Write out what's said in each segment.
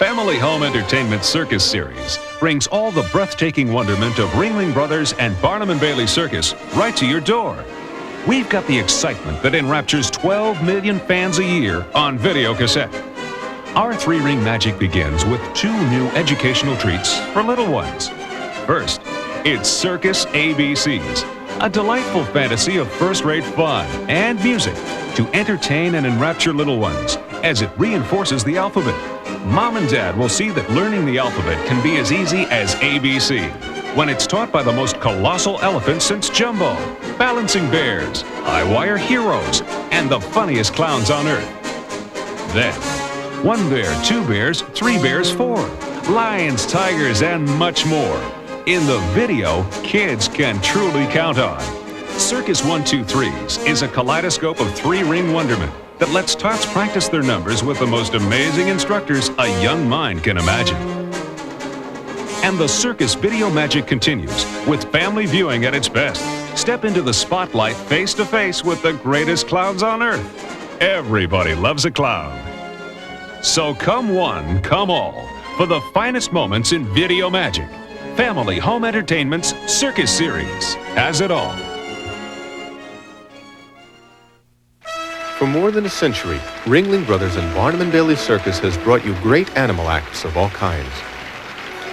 Family Home Entertainment Circus Series brings all the breathtaking wonderment of Ringling Brothers and Barnum & Bailey Circus right to your door. We've got the excitement that enraptures 12 million fans a year on video cassette. Our three-ring magic begins with two new educational treats for little ones. First, it's Circus ABCs, a delightful fantasy of first-rate fun and music to entertain and enrapture little ones as it reinforces the alphabet. Mom and Dad will see that learning the alphabet can be as easy as ABC when it's taught by the most colossal elephant since Jumbo, balancing bears, high-wire heroes, and the funniest clowns on earth. Then, 1 bear, 2 bears, 3 bears, 4, lions, tigers, and much more. In the video, kids can truly count on. Circus 1, 2, 3s is a kaleidoscope of three-ring wonderment that lets tots practice their numbers with the most amazing instructors a young mind can imagine. And the circus video magic continues with family viewing at its best. Step into the spotlight face to face with the greatest clowns on earth. Everybody loves a clown. So come one, come all for the finest moments in video magic. Family Home Entertainment's Circus Series has it all. For more than a century, Ringling Brothers and Barnum & Bailey Circus has brought you great animal acts of all kinds.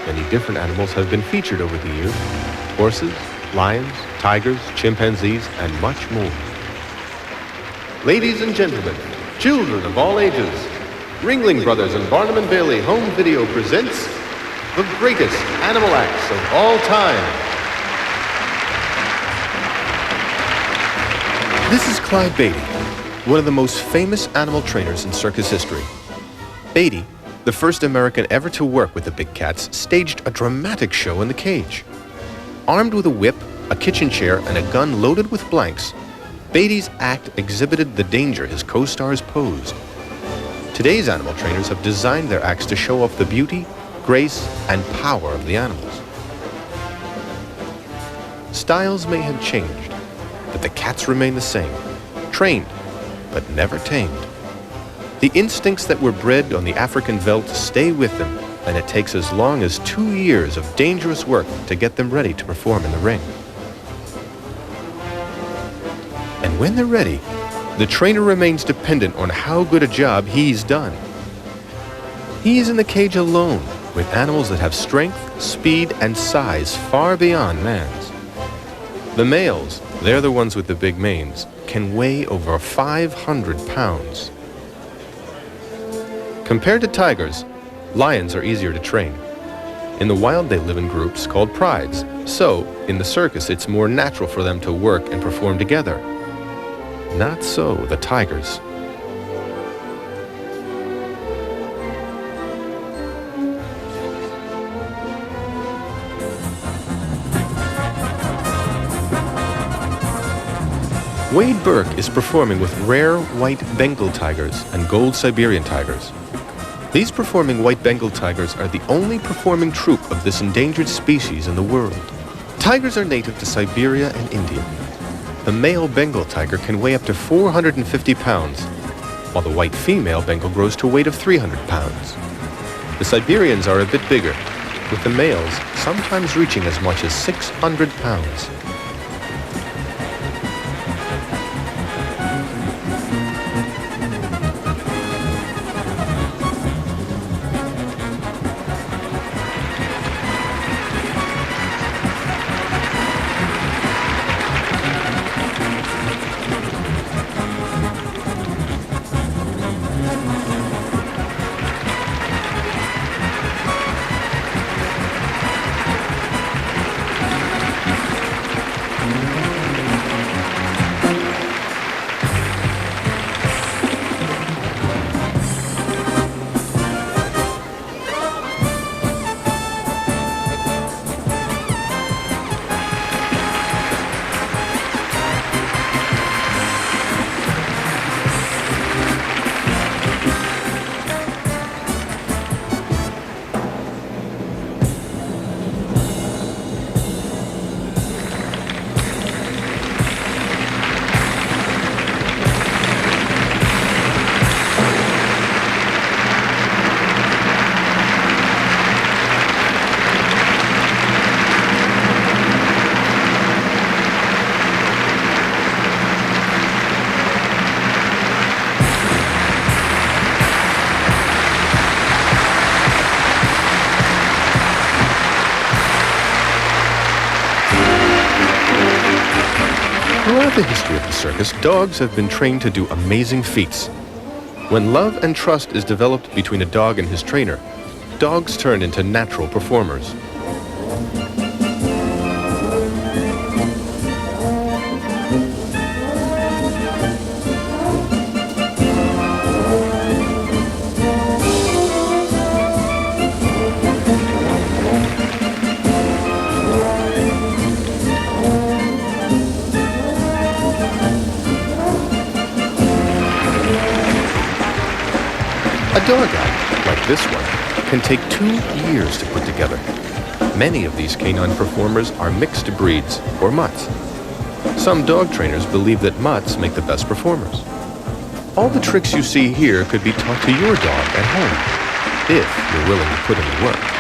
Many different animals have been featured over the years. Horses, lions, tigers, chimpanzees, and much more. Ladies and gentlemen, children of all ages, Ringling Brothers and Barnum & Bailey Home Video presents the greatest animal acts of all time. This is Clyde Beatty, one of the most famous animal trainers in circus history. Beatty, the first American ever to work with the big cats, staged a dramatic show in the cage. Armed with a whip, a kitchen chair, and a gun loaded with blanks, Beatty's act exhibited the danger his co-stars posed. Today's animal trainers have designed their acts to show off the beauty, grace, and power of the animals. Styles may have changed, but the cats remain the same, trained, but never tamed. The instincts that were bred on the African veldt stay with them, and it takes as long as 2 years of dangerous work to get them ready to perform in the ring. And when they're ready, the trainer remains dependent on how good a job he's done. He is in the cage alone with animals that have strength, speed, and size far beyond man's. The males, they're the ones with the big manes, can weigh over 500 pounds. Compared to tigers, lions are easier to train. In the wild they live in groups called prides, so in the circus it's more natural for them to work and perform together. Not so the tigers. Wade Burke is performing with rare white Bengal tigers and gold Siberian tigers. These performing white Bengal tigers are the only performing troupe of this endangered species in the world. Tigers are native to Siberia and India. The male Bengal tiger can weigh up to 450 pounds, while the white female Bengal grows to a weight of 300 pounds. The Siberians are a bit bigger, with the males sometimes reaching as much as 600 pounds. Throughout the history of the circus, dogs have been trained to do amazing feats. When love and trust is developed between a dog and his trainer, dogs turn into natural performers. A dog act, like this one, can take 2 years to put together. Many of these canine performers are mixed breeds, or mutts. Some dog trainers believe that mutts make the best performers. All the tricks you see here could be taught to your dog at home, if you're willing to put in the work.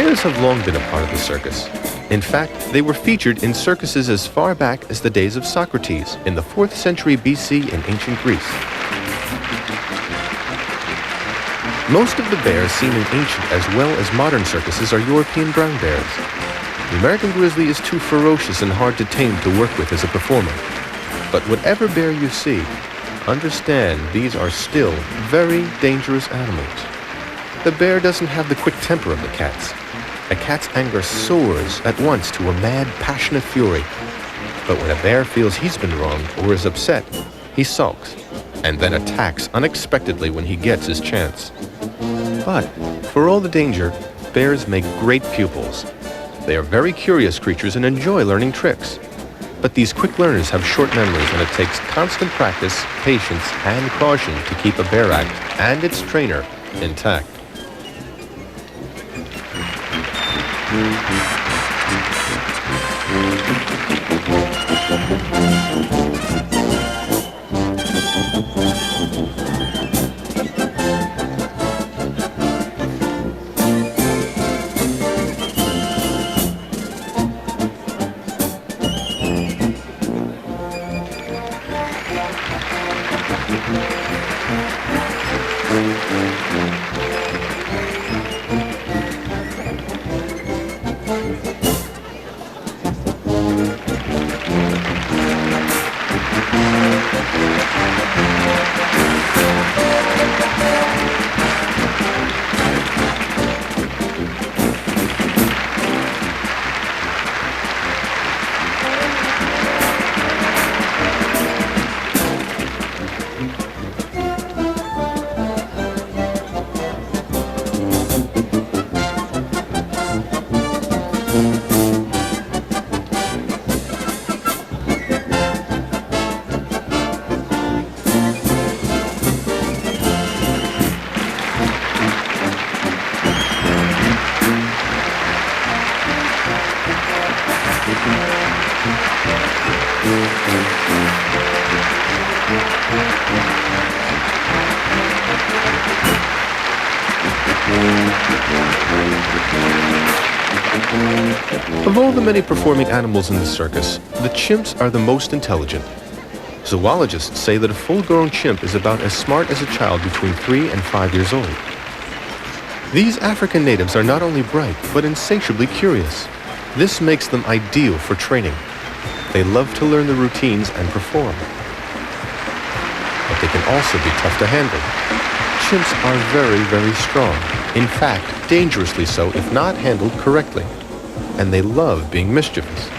Bears have long been a part of the circus. In fact, they were featured in circuses as far back as the days of Socrates in the 4th century BC in ancient Greece. Most of the bears seen in ancient as well as modern circuses are European brown bears. The American grizzly is too ferocious and hard to tame to work with as a performer. But whatever bear you see, understand these are still very dangerous animals. The bear doesn't have the quick temper of the cats. A cat's anger soars at once to a mad, passionate fury. But when a bear feels he's been wronged or is upset, he sulks and then attacks unexpectedly when he gets his chance. But for all the danger, bears make great pupils. They are very curious creatures and enjoy learning tricks. But these quick learners have short memories, and it takes constant practice, patience, and caution to keep a bear act and its trainer intact. Of all the many performing animals in the circus, the chimps are the most intelligent. Zoologists say that a full-grown chimp is about as smart as a child between 3 and 5 years old. These African natives are not only bright, but insatiably curious. This makes them ideal for training. They love to learn the routines and perform. But they can also be tough to handle. Chimps are very, very strong. In fact, dangerously so if not handled correctly. And they love being mischievous.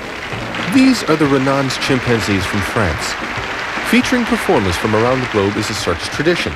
These are the Renan's chimpanzees from France. Featuring performers from around the globe is a circus tradition.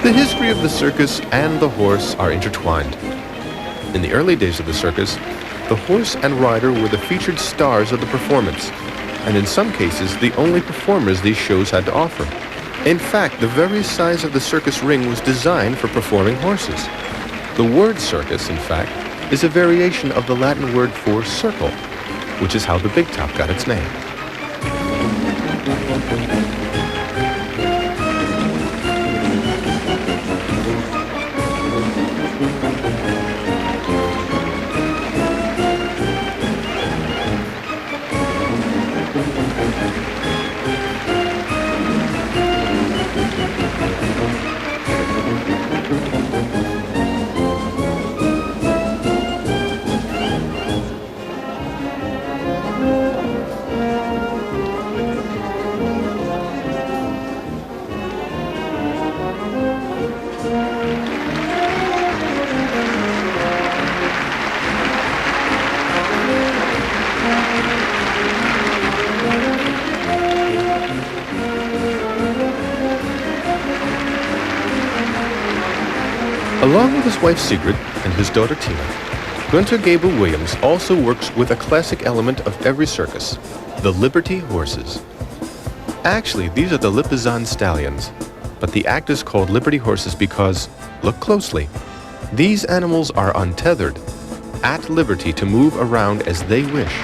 The history of the circus and the horse are intertwined. In the early days of the circus, the horse and rider were the featured stars of the performance, and in some cases, the only performers these shows had to offer. In fact, the very size of the circus ring was designed for performing horses. The word circus, in fact, is a variation of the Latin word for circle, which is how the big top got its name. Along with his wife Sigrid and his daughter Tina, Gunter Gable Williams also works with a classic element of every circus, the Liberty horses. Actually, these are the Lipizan stallions, but the act is called Liberty horses because, look closely, these animals are untethered, at liberty to move around as they wish.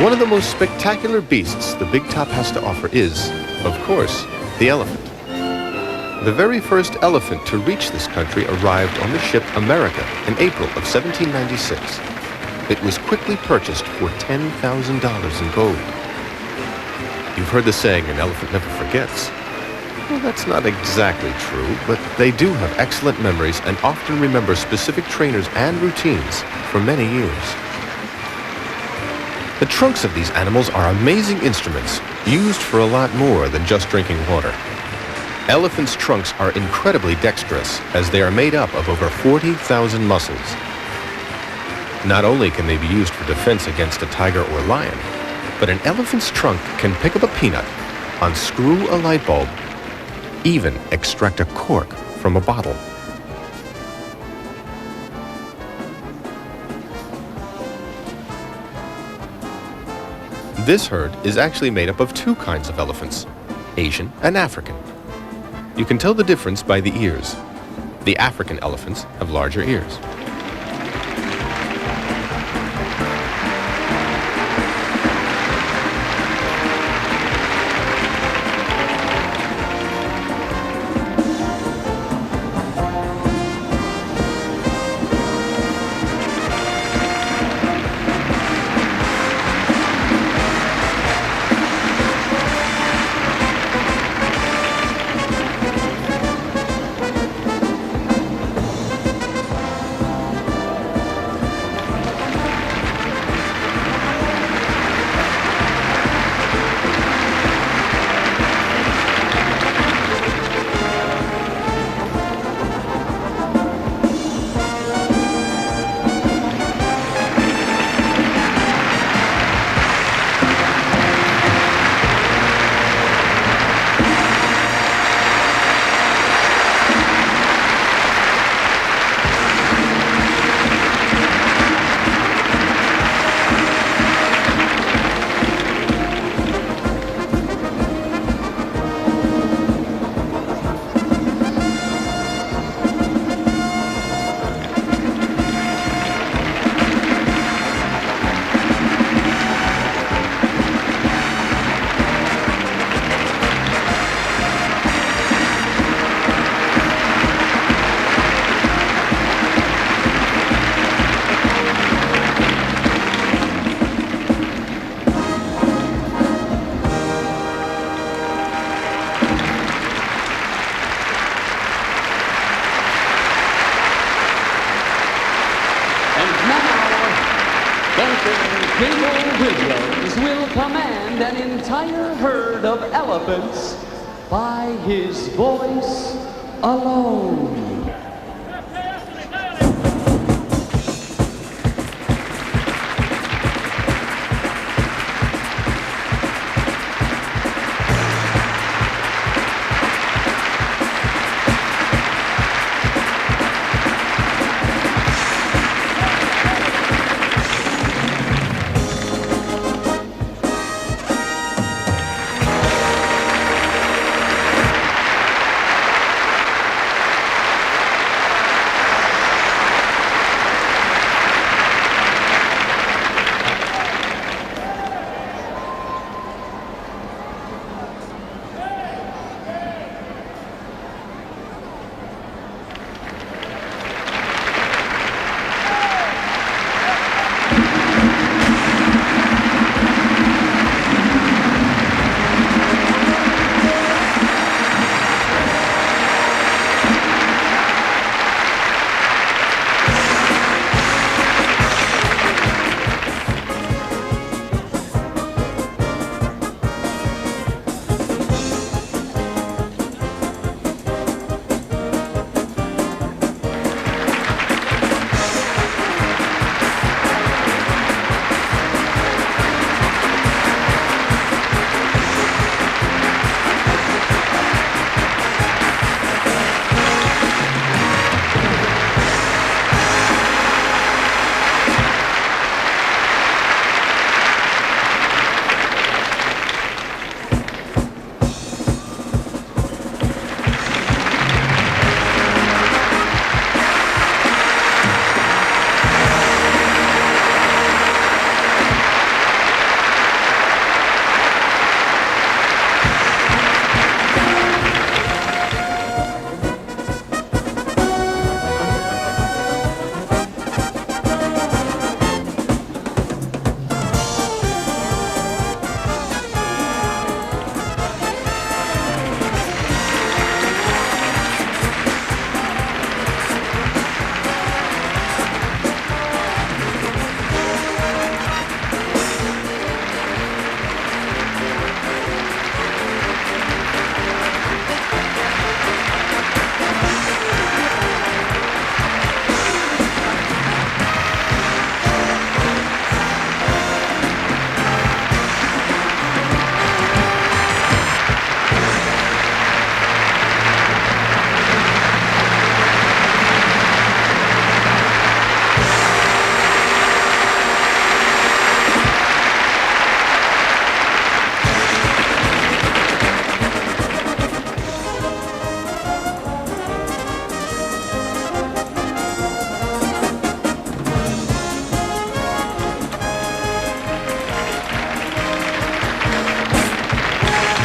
One of the most spectacular beasts the Big Top has to offer is, of course, the elephant. The very first elephant to reach this country arrived on the ship America in April of 1796. It was quickly purchased for $10,000 in gold. You've heard the saying, an elephant never forgets. Well, that's not exactly true, but they do have excellent memories and often remember specific trainers and routines for many years. The trunks of these animals are amazing instruments, used for a lot more than just drinking water. Elephants' trunks are incredibly dexterous, as they are made up of over 40,000 muscles. Not only can they be used for defense against a tiger or lion, but an elephant's trunk can pick up a peanut, unscrew a light bulb, even extract a cork from a bottle. This herd is actually made up of two kinds of elephants, Asian and African. You can tell the difference by the ears. The African elephants have larger ears. Will command an entire herd of elephants by his voice alone.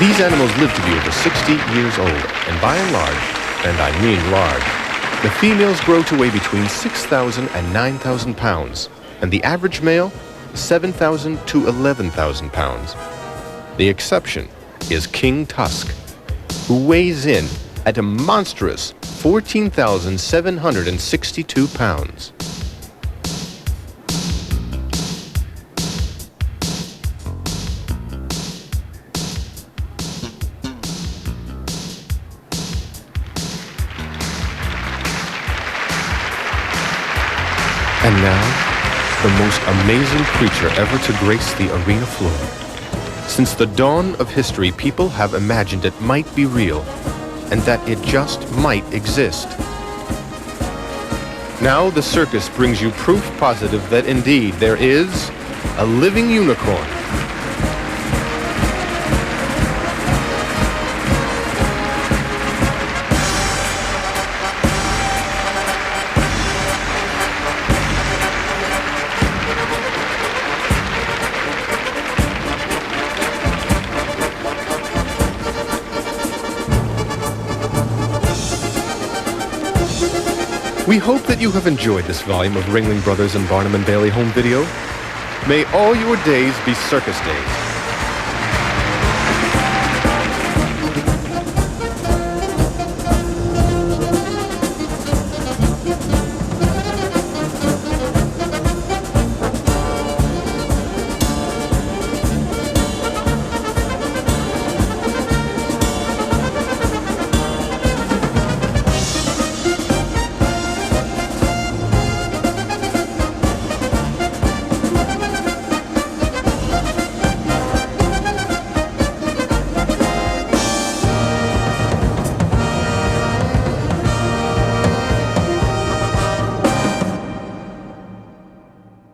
These animals live to be over 60 years old, and by and large, and I mean large, the females grow to weigh between 6,000 and 9,000 pounds, and the average male, 7,000 to 11,000 pounds. The exception is King Tusk, who weighs in at a monstrous 14,762 pounds. And now, the most amazing creature ever to grace the arena floor. Since the dawn of history, people have imagined it might be real, and that it just might exist. Now the circus brings you proof positive that indeed there is a living unicorn. We hope that you have enjoyed this volume of Ringling Brothers and Barnum and Bailey Home Video. May all your days be circus days.